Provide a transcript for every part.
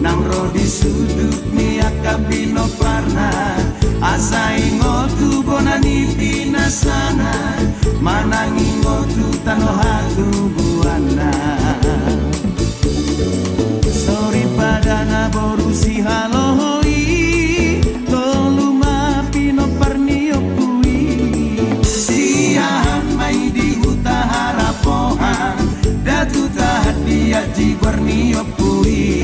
Nang rodi sudut niaka bino parna asai ngotu bonani pinasana manangi ngotu tano hatu buana sorry padana borusi halohoi toluma pino parnio pui siahan mai di huta harapohan datu tahat dia jiguarnio pui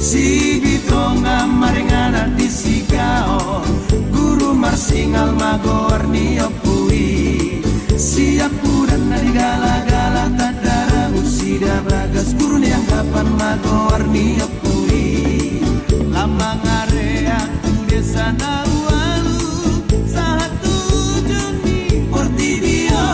si bitronga marengana di sigao guru marsingal magorni opui siap puran dari gala-gala tadara usida bragas guru yang kapan magorni opui lama ngarea tu desa nawalu satu juni portidio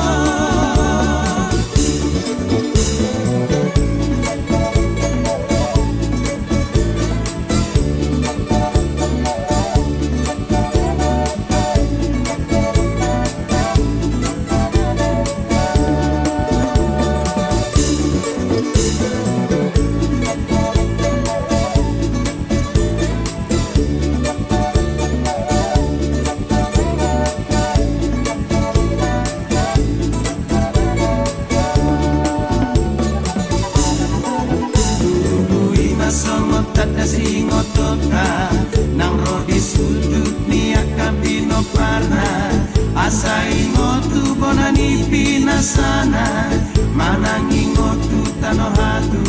nang rodi sudut niaka bino parna asai ngotu bonani pinasana manangi ngotu tano hatu